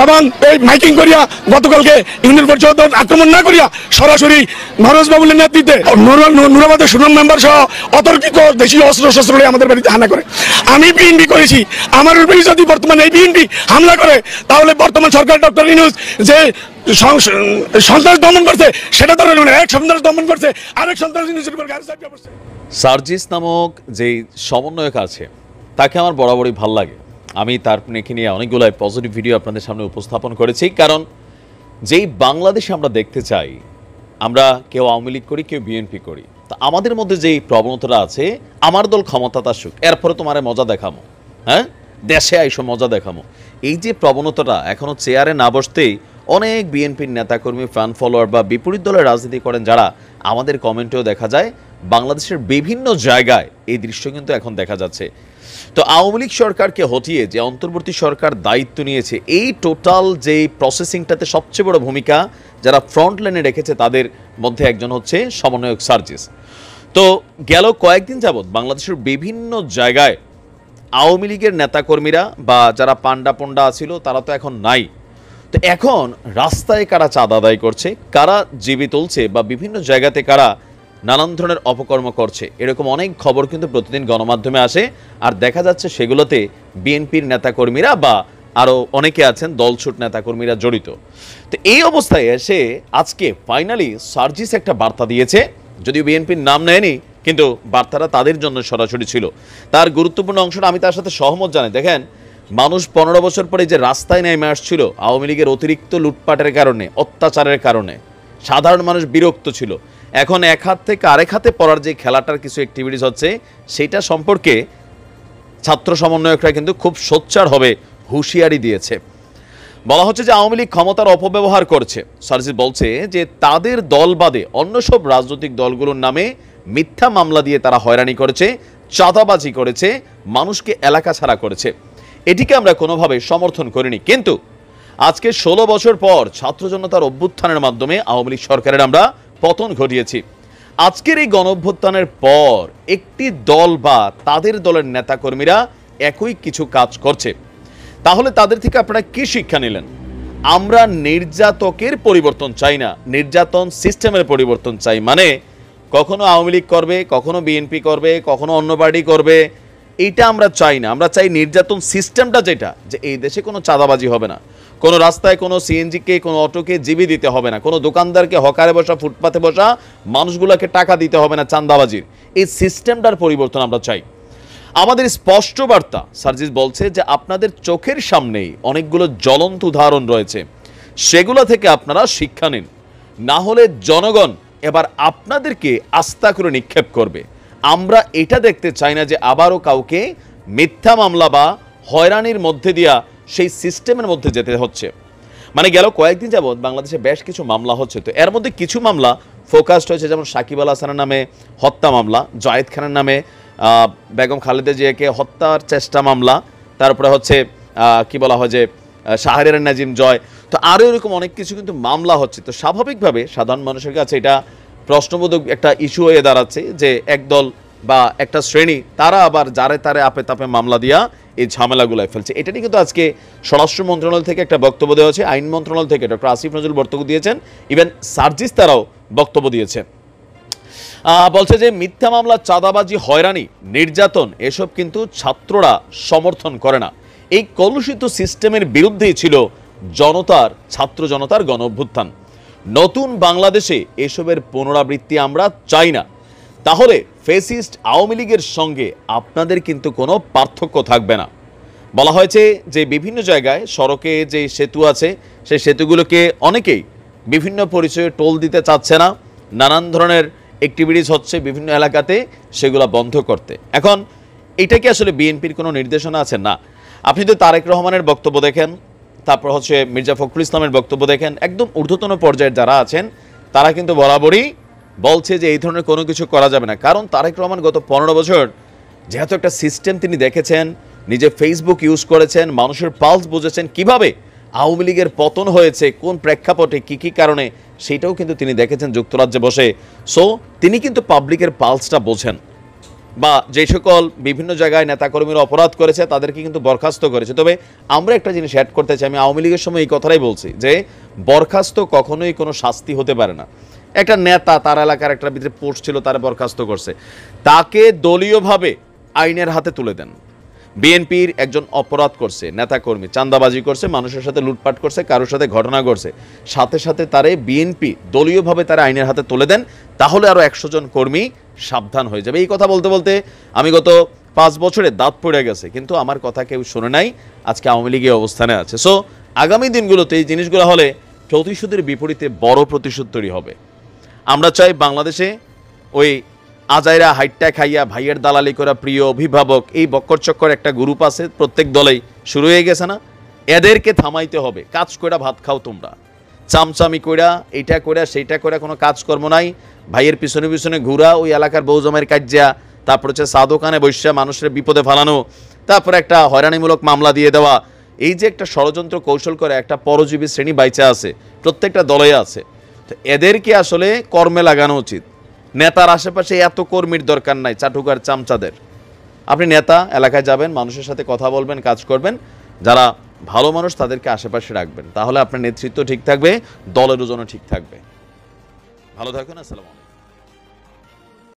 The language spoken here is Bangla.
এবং এই মাইকিং করিয়া গতকালকে ইউনিয়ন পরিষদ আক্রমণ না করিয়া সরাসরি মহারাজ বাবুলের নেতৃত্বে নুরাবাদের সুনাম মেম্বার সহ অতর্কিত দেশীয় অস্ত্র শস্ত্র আমাদের বাড়িতে হানা করে। আমি বিএনপি করেছি, আমার উপরে যদি বর্তমানে এই বিএনপি হামলা করে, তাহলে বর্তমান সরকার ডক্টর ইউনূস যে সন্ত্রাস দমন করছে সেটা তো এক সন্ত্রাস দমন করছে, আরেক সন্ত্রাস ইউনূসের উপর গাড়ি চাপিয়ে পড়ছে। সার্জিস নামক যেই সমন্বয়ক আছে তাকে আমার বরাবরই ভাল লাগে। আমি তার নিয়ে অনেকগুলো পজিটিভ ভিডিও আপনাদের সামনে উপস্থাপন করেছি, কারণ যেই বাংলাদেশে আমরা দেখতে চাই, আমরা কেউ আওয়ামী লীগ করি, কেউ বিএনপি করি, তা আমাদের মধ্যে যেই প্রবণতাটা আছে, আমার দল ক্ষমতা আসুক, এরপরে তোমারে মজা দেখামো, হ্যাঁ দেশে আইসো মজা দেখামো, এই যে প্রবণতাটা এখনো চেয়ারে না বসতেই অনেক বিএনপির নেতাকর্মী, ফ্যান ফলোয়ার বা বিপরীত দলের রাজনীতি করেন যারা, আমাদের কমেন্টেও দেখা যায় বাংলাদেশের বিভিন্ন জায়গায় এই দৃশ্য কিন্তু এখন দেখা যাচ্ছে। তো আওয়ামী লীগ সরকারকে হটিয়ে যে অন্তর্বর্তী সরকার দায়িত্ব নিয়েছে, এই টোটাল যে প্রসেসিংটাতে সবচেয়ে বড় ভূমিকা যারা ফ্রন্ট লাইনে রেখেছে তাদের মধ্যে একজন হচ্ছে সমন্বয়ক সার্জিস। তো গেল কয়েকদিন যাবৎ বাংলাদেশের বিভিন্ন জায়গায় আওয়ামী লীগের নেতাকর্মীরা বা যারা পান্ডা পন্ডা ছিল তারা তো এখন নাই। তো এখন রাস্তায় কারা চাঁদা আদায় করছে, কারা জিবি তুলছে বা বিভিন্ন জায়গাতে কারা নানান ধরনের অপকর্ম করছে, এরকম অনেক খবর কিন্তু প্রতিদিন গণমাধ্যমে আসে। আর দেখা যাচ্ছে সেগুলোতে বিএনপির নেতাকর্মীরা বা আরও অনেকে আছেন দলছুট নেতাকর্মীরা জড়িত। তো এই অবস্থায় এসে আজকে ফাইনালি সার্জিস একটা বার্তা দিয়েছে, যদিও বিএনপির নাম নেয়নি, কিন্তু বার্তাটা তাদের জন্য সরাসরি ছিল। তার গুরুত্বপূর্ণ অংশটা আমি তার সাথে সহমত জানাই। দেখেন, মানুষ 15 বছর পরে যে রাস্তায় নেমে আসছিল আওয়ামী লীগের অতিরিক্ত লুটপাটের কারণে, অত্যাচারের কারণে সাধারণ মানুষ বিরক্ত ছিল। এখন এক হাত থেকে আরেক হাতে পড়ার যে খেলাটার কিছু অ্যাক্টিভিটিস হচ্ছে, সেটা সম্পর্কে ছাত্র সমন্বয়করা কিন্তু খুব সোচ্চার হবে হুঁশিয়ারি দিয়েছে। বলা হচ্ছে যে আওয়ামী লীগ ক্ষমতার অপব্যবহার করছে। সার্জিস বলছে যে তাদের দল বাদে অন্য সব রাজনৈতিক দলগুলোর নামে মিথ্যা মামলা দিয়ে তারা হয়রানি করেছে, চাঁদাবাজি করেছে, মানুষকে এলাকা ছাড়া করেছে। এটিকে আমরা কোনোভাবে সমর্থন করিনি, কিন্তু আজকে 16 বছর পর ছাত্র জনতার অভ্যুত্থানের মাধ্যমে আওয়ামী লীগ সরকারের আমরা পতন ঘটিয়েছি। আজকের এই গণঅভ্যুত্থানের পর একটি দল বা তাদের দলের নেতাকর্মীরা একই কিছু কাজ করছে, তাহলে তাদের থেকে আপনারা কি শিক্ষা নিলেন? আমরা নির্যাতকের পরিবর্তন চাই না, নির্যাতন সিস্টেমের পরিবর্তন চাই। মানে কখনো আওয়ামী লীগ করবে, কখনো বিএনপি করবে, কখনো অন্য পার্টি করবে, এইটা আমরা চাই না। আমরা চাই নির্যাতন সিস্টেমটা যেটা, যে এই দেশে কোনো চাঁদাবাজি হবে না, কোনো রাস্তায় কোনো সিএনজিকে, কোনো অটোকে জিবি দিতে হবে না, কোনো দোকানদারকে হকারে বসা, ফুটপাতে বসা মানুষগুলোকে টাকা দিতে হবে না চাঁদাবাজির। এই সিস্টেমটার পরিবর্তন আমরা চাই। আমাদের স্পষ্ট বার্তা, সার্জিস বলছে যে আপনাদের চোখের সামনেই অনেকগুলো জ্বলন্ত উদাহরণ রয়েছে, সেগুলো থেকে আপনারা শিক্ষা নিন, না হলে জনগণ এবার আপনাদেরকে আস্থা করে নিক্ষেপ করবে। আমরা এটা দেখতে চাই না যে আবারও কাউকে মিথ্যা মামলা বা হয়রানির মধ্যে দিয়া সেই সিস্টেমের মধ্যে যেতে হচ্ছে। মানে গেল কয়েকদিন যাবৎ বাংলাদেশে বেশ কিছু মামলা হচ্ছে, তো এর মধ্যে কিছু মামলা ফোকাসড হয়েছে, যেমন সাকিব আল হাসানের নামে হত্যা মামলা, জায়েদ খানের নামে বেগম খালেদা জিয়াকে হত্যার চেষ্টা মামলা, তারপরে হচ্ছে কি বলা হয় যে শাহরিয়ার নাজিম জয়, তো আরও এরকম অনেক কিছু কিন্তু মামলা হচ্ছে। তো স্বাভাবিকভাবে সাধারণ মানুষের কাছে এটা প্রশ্নবোধক একটা ইস্যু হয়ে দাঁড়াচ্ছে যে একদল বা একটা শ্রেণী তারা আবার যারে তারে আপে তাপে মামলা দিয়া এই ঝামেলাগুলোয় ফেলছে। এটা নিয়ে কিন্তু আজকে স্বরাষ্ট্র মন্ত্রণালয় থেকে একটা বক্তব্য দেওয়া হয়েছে, আইন মন্ত্রণালয় থেকে ডক্টর আসিফ নজরুল বক্তব্য দিয়েছেন, ইভেন সার্জিস তারাও বক্তব্য দিয়েছে। বলছে যে মিথ্যা মামলা, চাঁদাবাজি, হয়রানি, নির্যাতন এসব কিন্তু ছাত্ররা সমর্থন করে না। এই কলুষিত সিস্টেমের বিরুদ্ধেই ছিল জনতার, ছাত্র জনতার গণ অভ্যুত্থান। নতুন বাংলাদেশে এসবের পুনরাবৃত্তি আমরা চাই না। তাহলে ফ্যাসিস্ট আওয়ামী লীগের সঙ্গে আপনাদের কিন্তু কোনো পার্থক্য থাকবে না। বলা হয়েছে যে বিভিন্ন জায়গায় সড়কে যে সেতু আছে, সেই সেতুগুলোকে অনেকেই বিভিন্ন পরিচয়ে টোল দিতে চাচ্ছে না, নানান ধরনের অ্যাক্টিভিটিস হচ্ছে বিভিন্ন এলাকাতে, সেগুলো বন্ধ করতে। এখন এটা কি আসলে বিএনপির কোনো নির্দেশনা আছে? না। আপনি তো তারেক রহমানের বক্তব্য দেখেন, তারপর হচ্ছে মির্জা ফখরুল ইসলামের বক্তব্য দেখেন, একদম ঊর্ধ্বতন পর্যায়ের যারা আছেন তারা কিন্তু বরাবরই বলছে যে এই ধরনের কোনো কিছু করা যাবে না। কারণ তারেক রহমান গত 15 বছর যেহেতু একটা সিস্টেম তিনি দেখেছেন, নিজে ফেসবুক ইউজ করেছেন, মানুষের পালস বুঝেছেন, কিভাবে আওয়ামী লীগের পতন হয়েছে, কোন প্রেক্ষাপটে, কি কি কারণে, সেটাও কিন্তু তিনি দেখেছেন যুক্তরাজ্যে বসে। সো তিনি কিন্তু পাবলিকের পালসটা বোঝেন। বা যে সকল বিভিন্ন জায়গায় নেতাকর্মীরা অপরাধ করেছে তাদেরকে কিন্তু বরখাস্ত করেছে। তবে আমরা একটা জিনিস অ্যাড করতে চাই, আমি আওয়ামী লীগের সময় এই কথাটাই বলছি যে বরখাস্ত কখনোই কোনো শাস্তি হতে পারে না। একটা নেতা তার এলাকার একটা ভিতরে পোস্ট ছিল, তারা বরখাস্ত করছে, তাকে দলীয়ভাবে আইনের হাতে তুলে দেন। বিএনপির একজন অপরাধ করছে, নেতাকর্মী চাঁদাবাজি করছে, মানুষের সাথে লুটপাট করছে, কারোর সাথে ঘটনা করছে, সাথে সাথে তারে বিএনপি দলীয়ভাবে তারা আইনের হাতে তুলে দেন, তাহলে আরও 100 জন কর্মী সাবধান হয়ে যাবে। এই কথা বলতে বলতে আমি গত 5 বছরে দাঁত পড়ে গেছে, কিন্তু আমার কথা কেউ শোনে নাই। আজকে আওয়ামী লীগের অবস্থানে আছে। সো আগামী দিনগুলোতে এই জিনিসগুলো হলে প্রতিশোধের বিপরীতে বড় প্রতিশোধ তৈরি হবে। আমরা চাই বাংলাদেশে ওই আজাইরা হাইট্টা খাইয়া ভাইয়ের দালালি করা প্রিয় অভিভাবক, এই বক্কর চক্কর একটা গ্রুপ আছে প্রত্যেক দলেই শুরু হয়ে গেছে না, এদেরকে থামাইতে হবে। কাজ কইরা ভাত খাও তোমরা, চামচামি কইরা এইটা কইরা সেইটা কইরা কোনো কাজকর্ম নাই। ভাইয়ের পিছনে পিছনে ঘুরা, ওই এলাকার বৌজমের কাজ্যা, তারপর হচ্ছে চা দোকানে বৈশ্যা মানুষের বিপদে ফেলানো, তারপর একটা হয়রানিমূলক মামলা দিয়ে দেওয়া, এই যে একটা ষড়যন্ত্র কৌশল করে একটা পরজীবী শ্রেণী বাইচা আছে, প্রত্যেকটা দলে আছে। তো এদেরকে আসলে কর্মে লাগানো উচিত। নেতার আশেপাশে এত কর্মীর দরকার নাই, চাটুকার চামচাদের। আপনি নেতা, এলাকায় যাবেন, মানুষের সাথে কথা বলবেন, কাজ করবেন, যারা ভালো মানুষ তাদেরকে আশেপাশে রাখবেন, তাহলে আপনার নেতৃত্ব ঠিক থাকবে, দলের ওজনও ঠিক থাকবে। ভালো থাকুন। আসসালামু আলাইকুম।